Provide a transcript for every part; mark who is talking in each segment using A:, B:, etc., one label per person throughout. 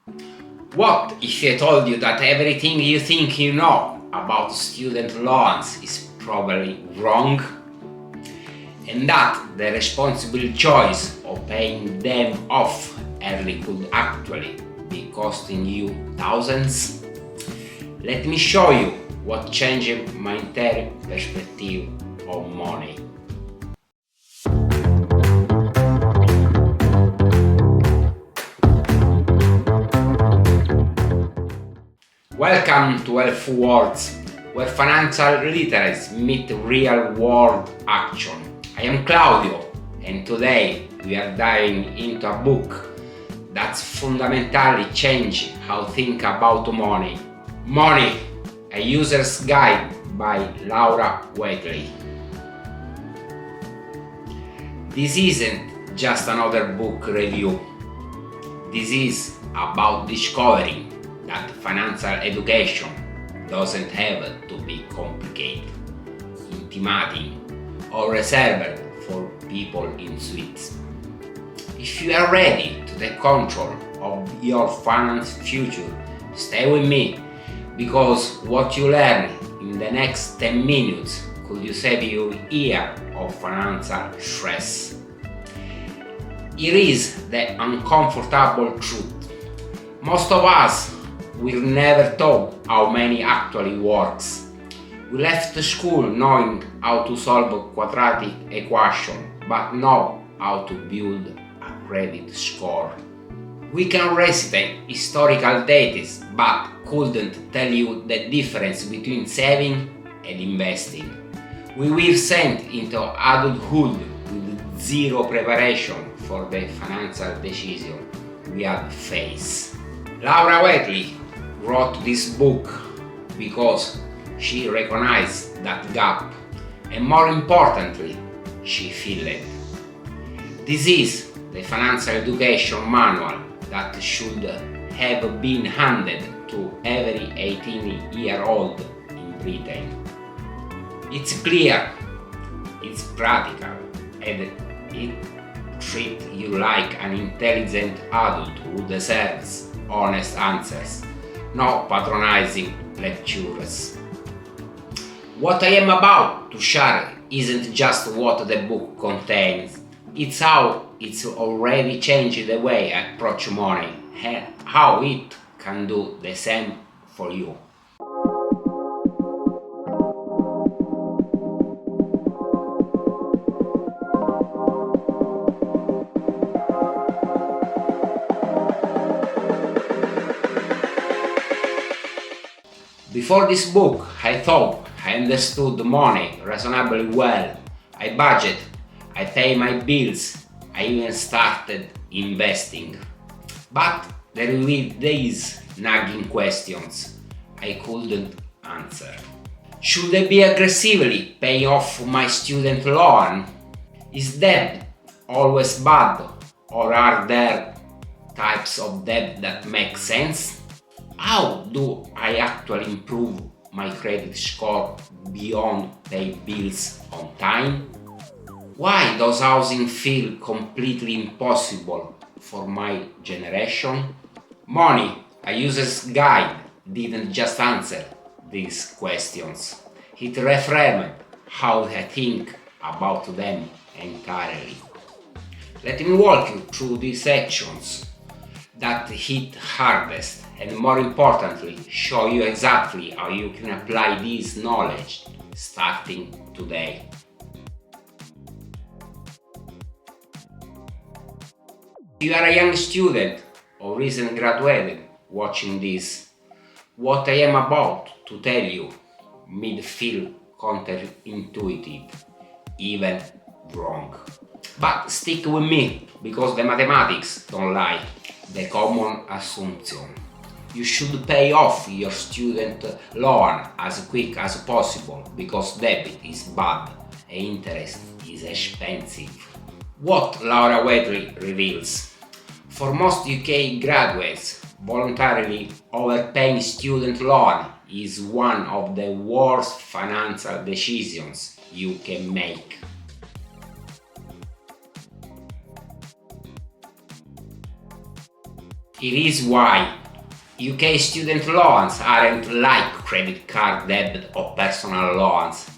A: What if I told you that everything you think you know about student loans is probably wrong? And that the responsible choice of paying them off early could actually be costing you thousands? Let me show you what changed my entire perspective on money. Welcome to Health Words, where financial literacy meets real-world action. I am Claudio, and today we are diving into a book that's fundamentally changed how I think about money. Money, a User's Guide by Whateley. This isn't just another book review. This is about discovering that financial education doesn't have to be complicated, intimidating, or reserved for people in suites. If you are ready to take control of your finance future, stay with me, because what you learn in the next 10 minutes could save you a year of financial stress. Here is the uncomfortable truth. Most of us will never taught how money actually works. We left school knowing how to solve a quadratic equation, but not how to build a credit score. We can recite historical data, but couldn't tell you the difference between saving and investing. We were sent into adulthood with zero preparation for the financial decision we had to face. Whateley wrote this book because she recognized that gap, and more importantly, she felt it. This is the financial education manual that should have been handed to every 18-year-old in Britain. It's clear, it's practical, and it treats you like an intelligent adult who deserves honest answers, not patronizing lectures. What I am about to share isn't just what the book contains, it's how it's already changed the way I approach money and how it can do the same for you. Before this book, I thought I understood money reasonably well. I budget, I pay my bills, I even started investing. But there were these nagging questions I couldn't answer. Should I be aggressively paying off my student loan? Is debt always bad, or are there types of debt that make sense? How do I actually improve my credit score beyond pay bills on time? Why does housing feel completely impossible for my generation? Money, a User's Guide, didn't just answer these questions. It reframed how I think about them entirely. Let me walk you through these sections that hit hardest, and more importantly, show you exactly how you can apply this knowledge starting today. If you are a young student or recently graduated watching this, what I am about to tell you may feel counterintuitive, even wrong. But stick with me, because the mathematics don't lie. The common assumption: you should pay off your student loan as quick as possible because debit is bad and interest is expensive. What Whateley reveals: for most UK graduates, voluntarily overpaying student loan is one of the worst financial decisions you can make. It is why UK student loans aren't like credit card debt or personal loans.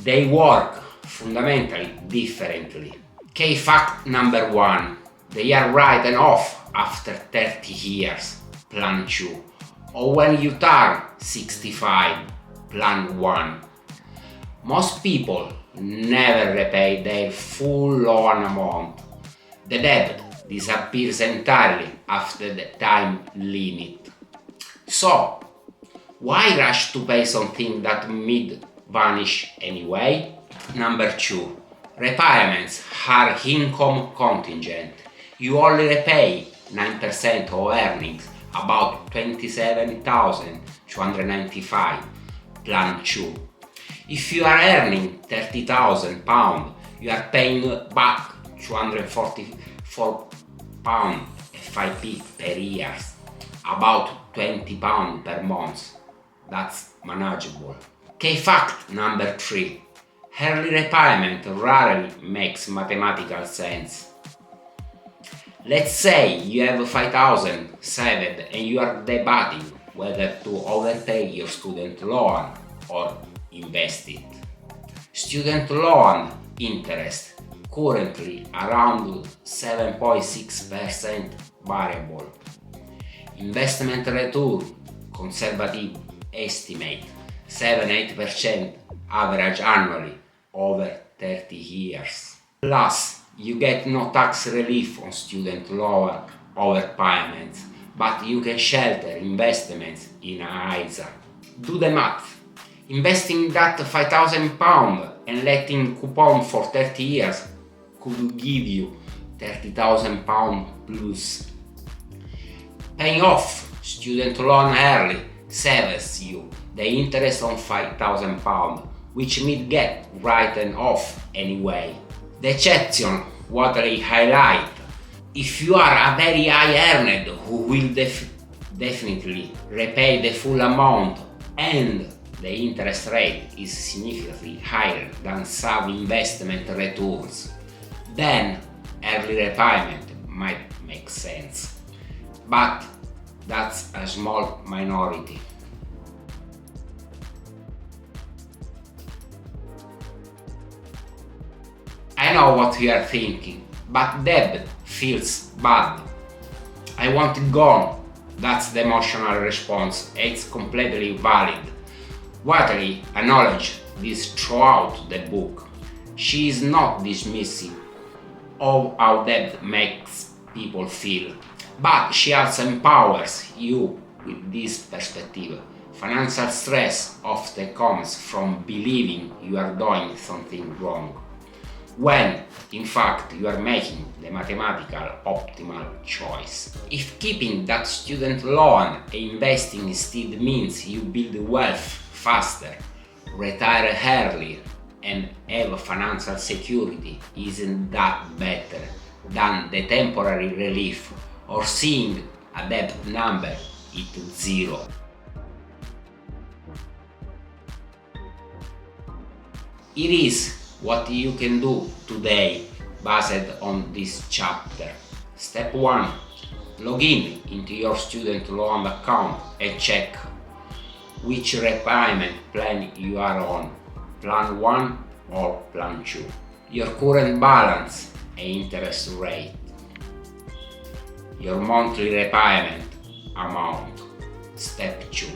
A: They work fundamentally differently. Key fact number 1. They are written off after 30 years, plan 2, or when you turn 65, plan 1. Most people never repay their full loan amount. The debt disappears entirely after the time limit. So, why rush to pay something that might vanish anyway? Number 2. Repayments are income contingent. You only repay 9% of earnings, about 27,295, plan 2. If you are earning £30,000, you are paying back £244 and 5p per year, about £20 per month. That's manageable. Key fact number 3. Early repayment rarely makes mathematical sense. Let's say you have 5,000 saved and you are debating whether to overpay your student loan or invest it. Student loan interest currently around 7.6% variable. Investment return conservative estimate 7-8% average annually over 30 years. Plus, you get no tax relief on student loan overpayments, but you can shelter investments in 𝐼𝐸. Do the math. Investing that £5,000 and letting coupon for 30 years could give you £30,000 plus. Paying off student loan early saves you the interest on £5,000, which might get written off anyway. The exception Whateley highlight: if you are a very high earner who will definitely repay the full amount and the interest rate is significantly higher than some investment returns, then early repayment might make sense. But that's a small minority. I know what you are thinking, but debt feels bad. I want it gone. That's the emotional response. It's completely valid. Whateley acknowledged this throughout the book. She is not dismissive of how debt makes people feel, but she also empowers you with this perspective. Financial stress often comes from believing you are doing something wrong, when in fact you are making the mathematical optimal choice. If keeping that student loan and investing instead means you build wealth faster, retire earlier, and have financial security, isn't that better than the temporary relief or seeing a debt number hit 0? It is what you can do today based on this chapter. Step 1. Log in into your student loan account and check which repayment plan you are on, plan 1 or plan 2, your current balance and interest rate, your monthly repayment amount. Step 2.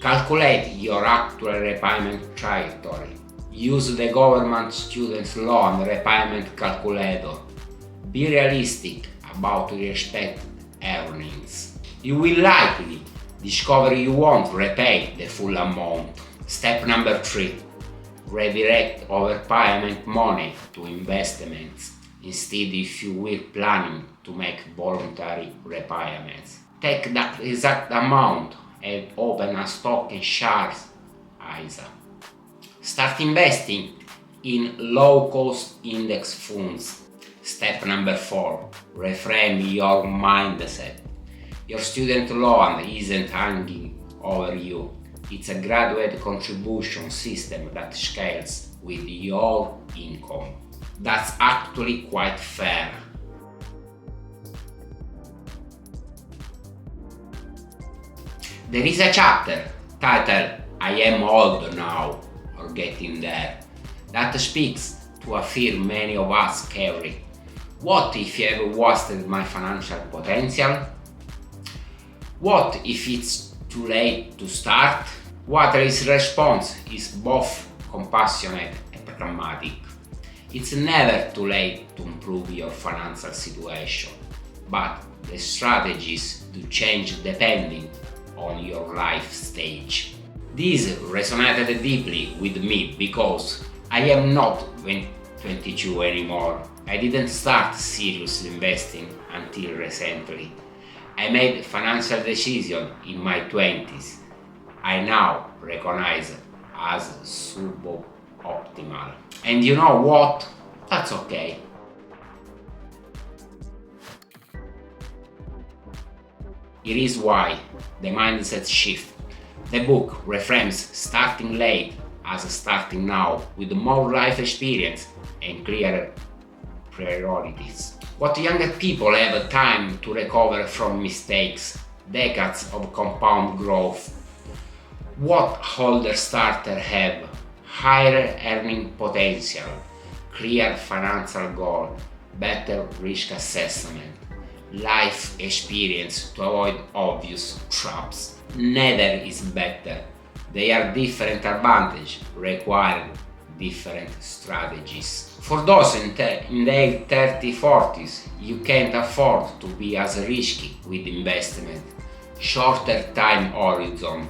A: Calculate your actual repayment trajectory. Use the government student loan repayment calculator. Be realistic about your expected earnings. You will likely discover you won't repay the full amount. Step number 3. Redirect overpayment money to investments instead if you were planning to make voluntary repayments. Take that exact amount and open a stock and shares 𝐼𝐸. Start investing in low-cost index funds. Step number 4. Reframe your mindset. Your student loan isn't hanging over you. It's a graduate contribution system that scales with your income. That's actually quite fair. There is a chapter titled I am old now or getting there that speaks to a fear many of us carry. What if I have wasted my financial potential? What if it's too late to start? Whateley's response is both compassionate and pragmatic. It's never too late to improve your financial situation, but the strategies to change depending on your life stage. This resonated deeply with me because I am not 22 anymore. I didn't start seriously investing until recently. I made financial decisions in my 20s. I now recognize as suboptimal. And you know what? That's okay. It is why the mindset shift. The book reframes starting late as starting now with more life experience and clearer priorities. What younger people have time to recover from mistakes, decades of compound growth. What older starters have higher earning potential, clear financial goal, better risk assessment, life experience to avoid obvious traps. Neither is better. They are different advantages, require different strategies. For those in their 30-40s, you can't afford to be as risky with investment, shorter time horizon,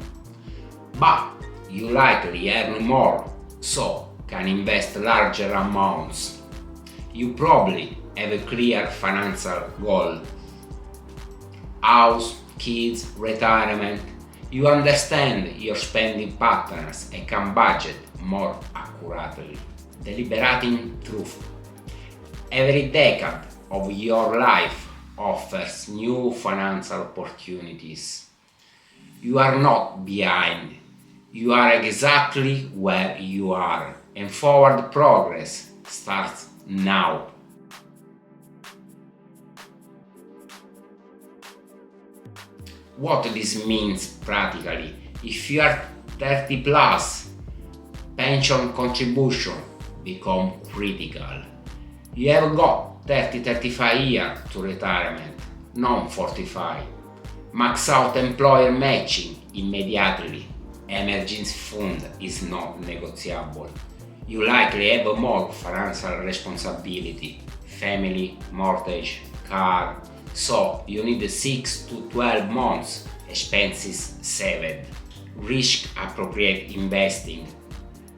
A: but you likely earn more, so can invest larger amounts. You probably have a clear financial goal: house, kids, retirement. You understand your spending patterns and can budget more accurately. The liberating truth: every decade of your life offers new financial opportunities. You are not behind. You are exactly where you are, and forward progress starts now. What this means practically: if you are 30 plus, pension contribution become critical. You have got 30-35 years to retirement, not 45. Max out employer matching immediately. Emergency fund is not negotiable. You likely have more financial responsibility, family, mortgage, car, so you need 6 to 12 months expenses saved. Risk appropriate investing,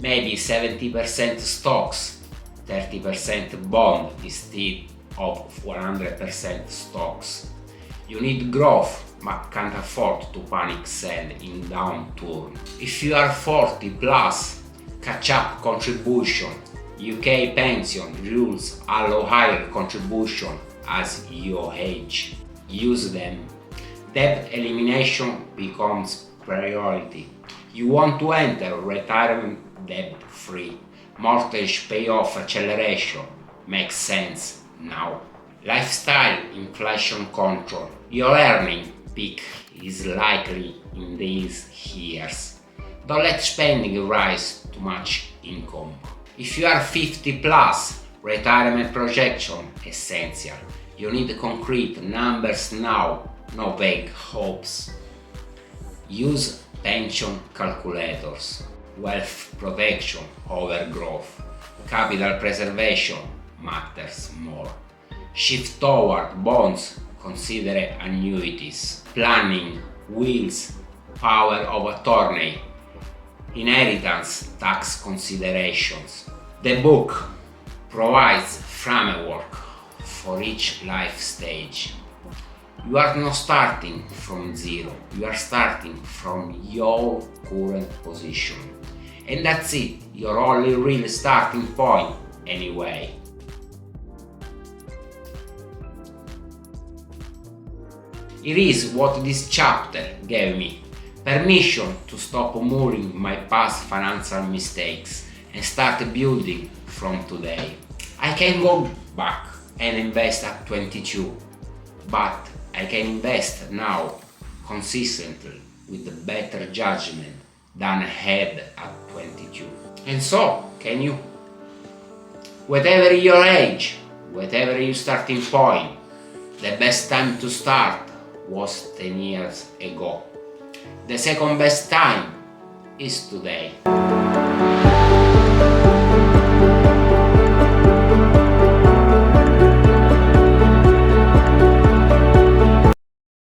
A: maybe 70% stocks, 30% bond instead of 100% stocks. You need growth but can't afford to panic sell in downturn. If you are 40 plus, catch-up contribution. UK pension rules allow higher contribution as your age. Use them. Debt elimination becomes priority. You want to enter retirement debt-free. Mortgage payoff acceleration makes sense now. Lifestyle inflation control. Your earning peak is likely in these years. Don't let spending rise to match income. If you are 50 plus, retirement projection essential. You need concrete numbers now, no vague hopes. Use pension calculators. Wealth protection over growth. Capital preservation matters more. Shift toward bonds, consider annuities. Planning, wills, power of attorney, inheritance tax considerations. The book provides framework for each life stage. You are not starting from zero, you are starting from your current position. And that's it, your only real starting point anyway. It is what this chapter gave me: permission to stop mooring my past financial mistakes and start building from today. I can go back and invest at 22, but I can invest now consistently with better judgment than I had at 22. And so, can you? Whatever your age, whatever your starting point, the best time to start was 10 years ago. The second best time is today.